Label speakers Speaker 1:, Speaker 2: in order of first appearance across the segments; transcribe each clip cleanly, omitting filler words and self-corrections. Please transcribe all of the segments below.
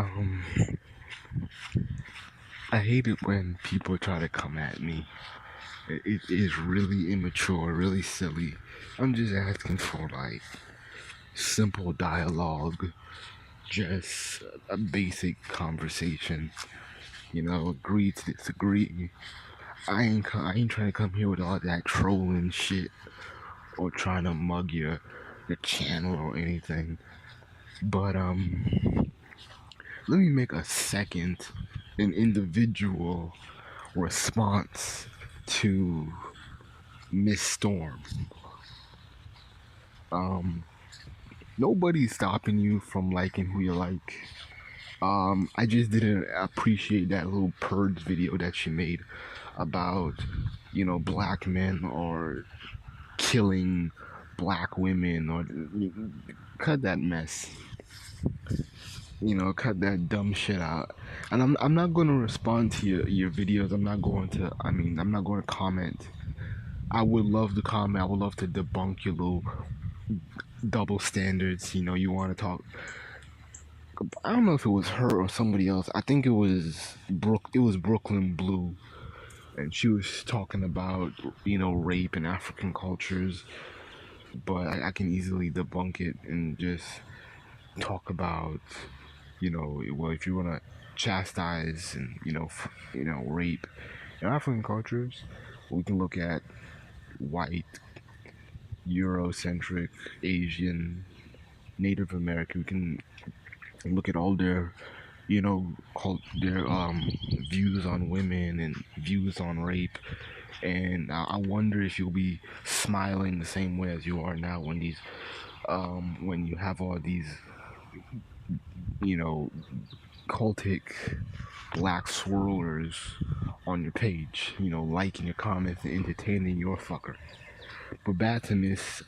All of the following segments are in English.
Speaker 1: Um, I hate it when people try to come at me. It is really immature, really silly. I'm just asking for like simple dialogue, just a basic conversation. Agree to disagree. I ain't trying to come here with all that trolling shit or trying to mug your channel or anything. But let me make an individual response to Miss Storm. Um, Nobody's stopping you from liking who you like. I just didn't appreciate that little purge video that she made about, black men or killing black women or cut that mess. Cut that dumb shit out. And I'm not gonna respond to your videos. I'm not going to comment. I would love to comment. I would love to debunk your little double standards. You want to talk. I don't know if it was her or somebody else. I think It was Brooklyn Blue, and she was talking about rape in African cultures. But I can easily debunk it and just talk about well, if you want to chastise and rape in African cultures, we can look at white, Eurocentric, Asian, Native American. We can look at all their their views on women and views on rape, and I wonder if you'll be smiling the same way as you are now when you have all these you know cultic black swirlers on your page, liking your comments and entertaining your fucker. But back to Miss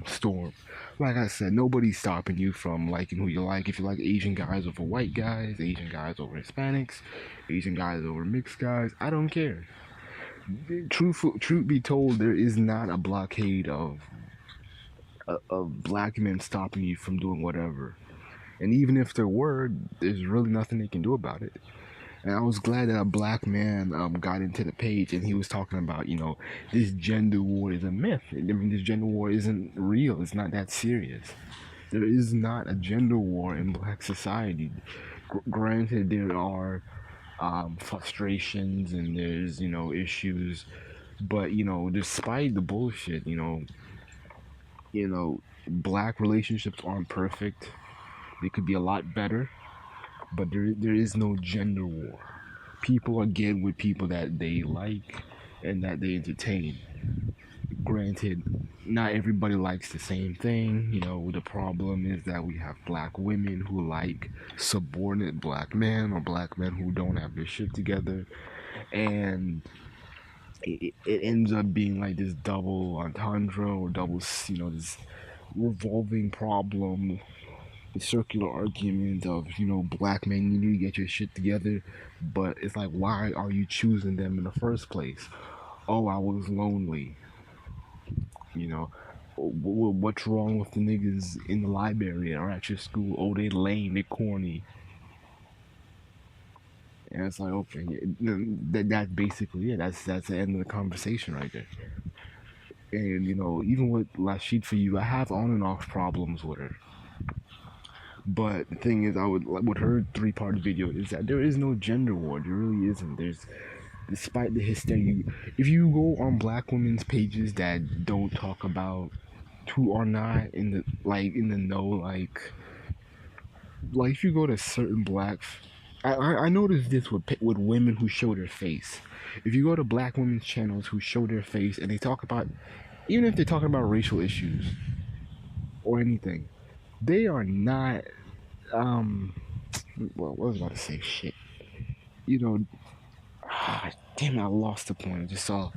Speaker 1: Storm. Like I said, nobody's stopping you from liking who you like. If you like Asian guys over white guys, Asian guys over Hispanics, Asian guys over mixed guys, I don't care. Truth be told, there is not a blockade of black men stopping you from doing whatever. And even if there were, there's really nothing they can do about it. And I was glad that a black man got into the page and he was talking about, this gender war is a myth. I mean, this gender war isn't real. It's not that serious. There is not a gender war in black society. Granted, there are frustrations and there's, issues. But, despite the bullshit, black relationships aren't perfect. They could be a lot better, but there is no gender war. People are getting with people that they like and that they entertain. Granted, not everybody likes the same thing. The problem is that we have black women who like subordinate black men or black men who don't have their shit together, and it ends up being like this double entendre or this revolving problem, circular argument of black men, you need to get your shit together. But it's like, why are you choosing them in the first place? Oh, I was lonely. What's wrong with the niggas in the library or at your school? Oh, they lame, they corny. And it's like, okay, that's basically it. That's the end of the conversation right there. And even with Lashid for you, I have on and off problems with her. But the thing is, I would with her 3-part video is that there is no gender war. There really isn't. Despite the hysteria, if you go on black women's pages that don't talk about who are not in the know, like if you go to certain I noticed this with women who show their face. If you go to black women's channels who show their face and they talk about, even if they're talking about racial issues or anything, they are not well, what was I about to say? Shit. Damn it, I lost the point. I just saw.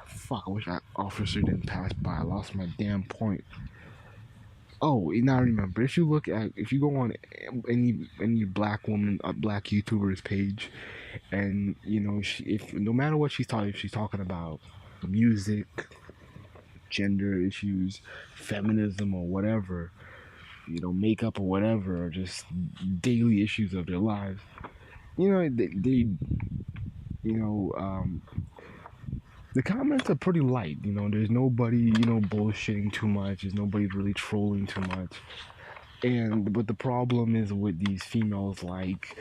Speaker 1: Fuck, I wish that officer didn't pass by. I lost my damn point. Oh, now I remember. If you go on any black woman, black YouTuber's page, and if no matter what if she's talking about music, gender issues, feminism, or whatever, makeup or whatever, or just daily issues of their lives. You know, um, the comments are pretty light. There's nobody, bullshitting too much. There's nobody really trolling too much. But the problem is with these females like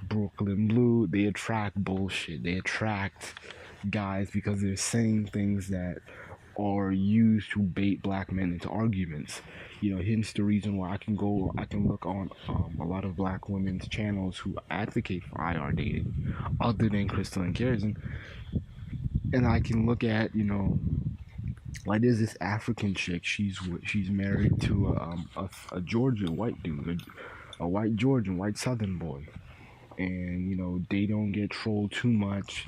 Speaker 1: Brooklyn Blue, they attract bullshit. They attract guys because they're saying things that are used to bait black men into arguments. Hence the reason why I can look on a lot of black women's channels who advocate for IR dating, other than Crystal and Karen, and I can look at, like there's this African chick. She's married to a Georgian white dude, a white Georgian, white Southern boy, and they don't get trolled too much.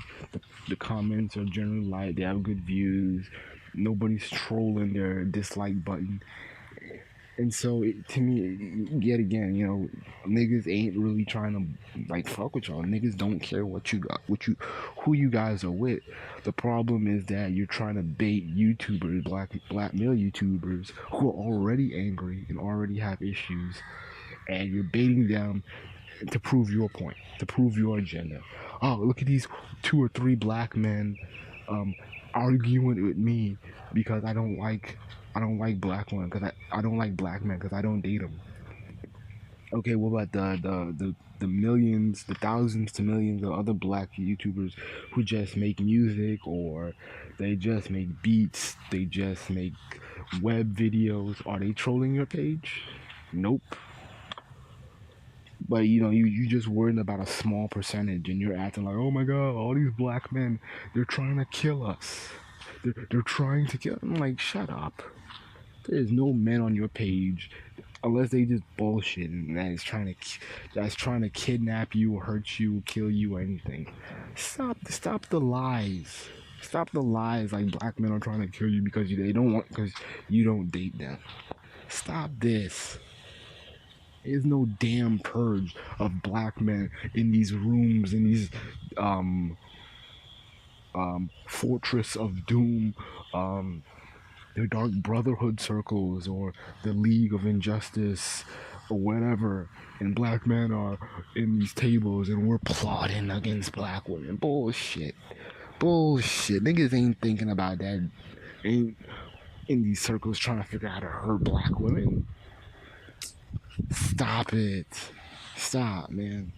Speaker 1: The comments are generally light. They have good views. Nobody's trolling their dislike button. And so, to me, yet again, niggas ain't really trying to like fuck with y'all. Niggas don't care what you got, who you guys are with. The problem is that you're trying to bait YouTubers, black male YouTubers, who are already angry and already have issues, and you're baiting them to prove your point, to prove your agenda. Oh, look at these 2 or 3 black men arguing with me because I don't like black women, because I don't like black men because I don't date them. Okay, what about the millions, the thousands to millions of other black YouTubers who just make music, or they just make beats, they just make web videos? Are they trolling your page? Nope. But you just worried about a small percentage, and you're acting like, oh my god, all these black men, they're trying to kill us. They're trying to kill. I'm like, shut up. There is no men on your page, unless they just bullshit and that's trying to kidnap you, hurt you, kill you, or anything. Stop the lies. Stop the lies like black men are trying to kill you because they don't want, because you don't date them. Stop this. There's no damn purge of black men in these rooms, in these fortress of doom, the dark brotherhood circles, or the League of Injustice, or whatever. And black men are in these tables, and we're plotting against black women. Bullshit. Niggas ain't thinking about that. Ain't in these circles trying to figure out how to hurt black women. Stop it. Stop, man.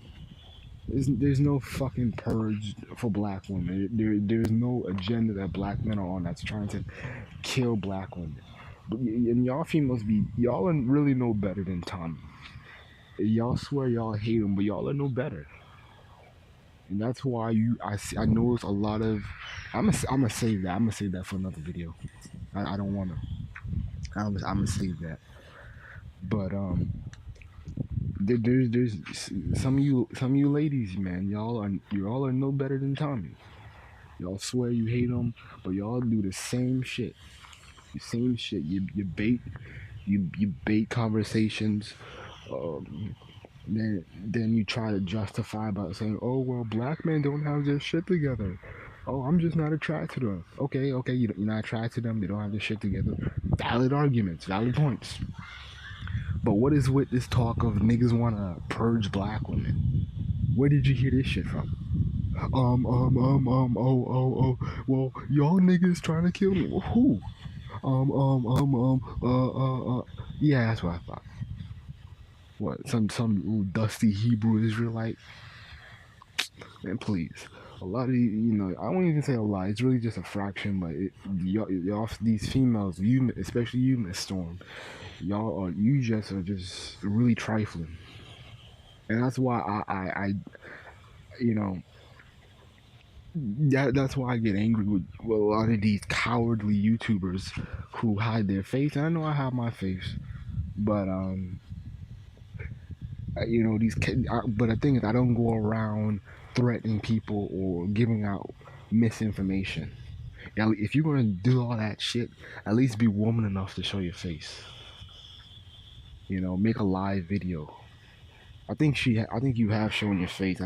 Speaker 1: There's no fucking purge for black women. There's no agenda that black men are on that's trying to kill black women. And y'all females y'all are really no better than Tommy. Y'all swear y'all hate him, but y'all are no better. And that's why I notice a lot of. I'm gonna save that. I'm gonna save that for another video. I don't wanna. I'm gonna save that. But there's some of you ladies, man. Y'all are no better than Tommy. Y'all swear you hate him, but y'all do the same shit. The same shit. You bait conversations. Then you try to justify by saying, "Oh well, black men don't have their shit together. Oh, I'm just not attracted to them." Okay, you're not attracted to them. They don't have their shit together. Valid arguments, valid points. But what is with this talk of niggas wanna purge black women? Where did you hear this shit from? Oh. Well, y'all niggas trying to kill me. Who? Yeah, that's what I thought. What? Some dusty Hebrew Israelite? Man, please. A lot of I won't even say a lot. It's really just a fraction. But y'all, these females, especially you, Miss Storm, you just are just really trifling, and that's why I that's why I get angry with a lot of these cowardly YouTubers who hide their face. And I know I have my face, but but the thing is, I don't go around threatening people or giving out misinformation. If you're gonna do all that shit, at least be woman enough to show your face. Make a live video. I think you have shown your face.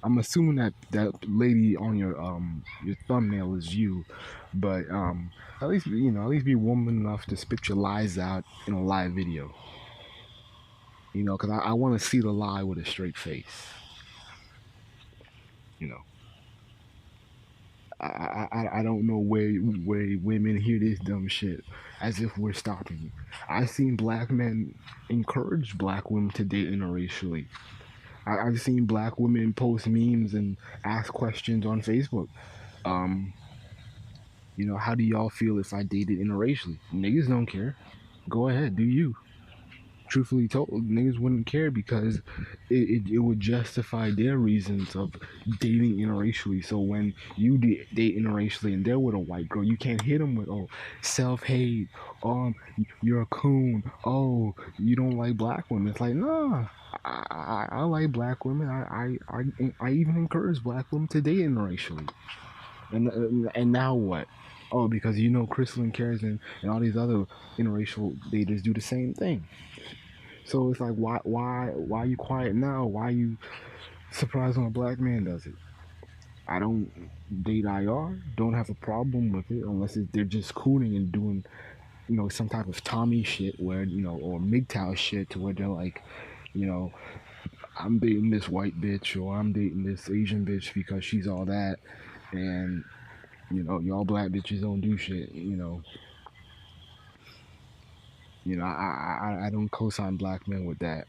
Speaker 1: I'm assuming that lady on your thumbnail is you, but at least be woman enough to spit your lies out in a live video. Because I want to see the lie with a straight face. You know, I don't know where women hear this dumb shit as if we're stopping you. I've seen black men encourage black women to date interracially. I've seen black women post memes and ask questions on Facebook. Um, how do y'all feel if I dated interracially? Niggas don't care. Go ahead, do you. Truthfully told, niggas wouldn't care because it would justify their reasons of dating interracially. So when you date interracially and they're with a white girl, you can't hit them with, oh, self-hate, you're a coon, oh, you don't like black women. It's like, nah, I like black women. I even encourage black women to date interracially. And now what? Oh, because Crystal Cares and all these other interracial daters do the same thing. So it's like, why are you quiet now? Why are you surprised when a black man does it? I don't date IR. Don't have a problem with it unless they're just cooning and doing, some type of Tommy shit where or MGTOW shit to where they're like, you know, I'm dating this white bitch or I'm dating this Asian bitch because she's all that, and y'all black bitches don't do shit. I don't co-sign black men with that.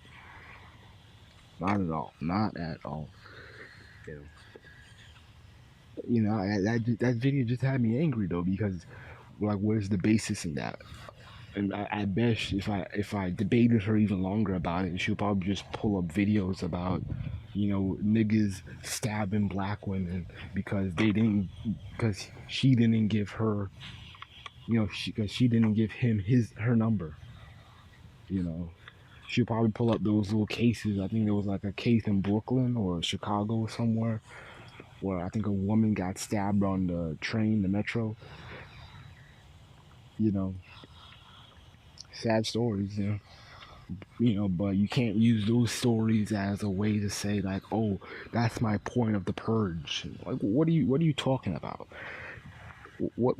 Speaker 1: Not at all. Not at all. You know, that video just had me angry though because like, where's the basis in that? And I bet if I debated her even longer about it, she'll probably just pull up videos about niggas stabbing black women because she didn't give her because she didn't give him her number. She'll probably pull up those little cases. I think there was like a case in Brooklyn or Chicago or somewhere where I think a woman got stabbed on the train, the metro. You know, sad stories. But you can't use those stories as a way to say like, oh, that's my point of the purge. Like, what are you talking about? What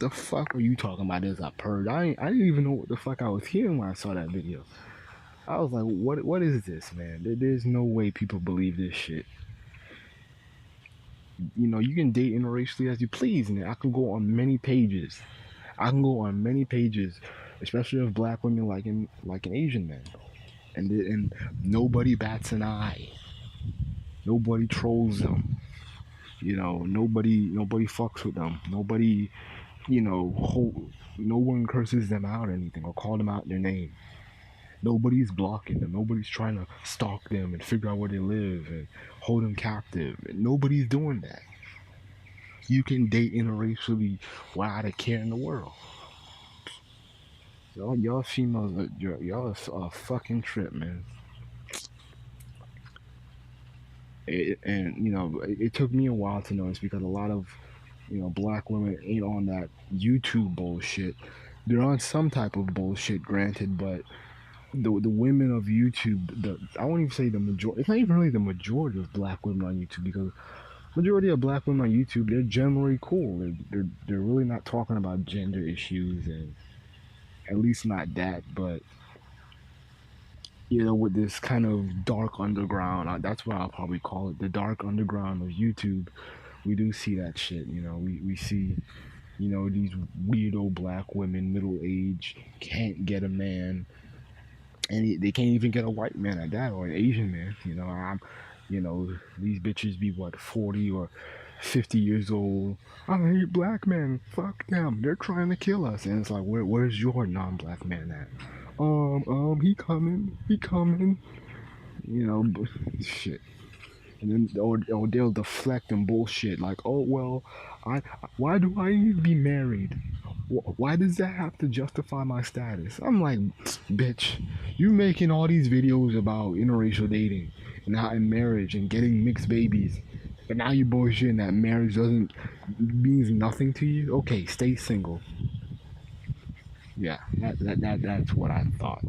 Speaker 1: the fuck are you talking about as a purge? I didn't even know what the fuck I was hearing when I saw that video. I was like, what is this, man? There's no way people believe this shit. You can date interracially as you please, and I can go on many pages. Especially of black women like an Asian man, and nobody bats an eye. Nobody trolls them. Nobody fucks with them. Nobody, no one curses them out or anything or call them out their name. Nobody's blocking them. Nobody's trying to stalk them and figure out where they live and hold them captive. Nobody's doing that. You can date interracially without a care in the world. Y'all females, y'all a fucking trip, man. It took me a while to notice because a lot of black women ain't on that YouTube bullshit. They're on some type of bullshit, granted, but the women of YouTube, I won't even say the majority. It's not even really the majority of black women on YouTube because majority of black women on YouTube, they're generally cool. They're really not talking about gender issues, and at least not that. But with this kind of dark underground, that's what I'll probably call it, the dark underground of YouTube. We do see that shit. We see these weirdo black women, middle age, can't get a man, and they can't even get a white man at that or an Asian man. These bitches be what 40 or 50 years old. I hate black men. Fuck them. They're trying to kill us. And it's like, where's your non-black man at? He coming. He coming. Shit. And then or they'll deflect and bullshit like, oh well, why do I need to be married? Why does that have to justify my status? I'm like, bitch, you making all these videos about interracial dating and marriage and getting mixed babies, but now you bullshitting that marriage means nothing to you. Okay, stay single. Yeah, that's what I thought.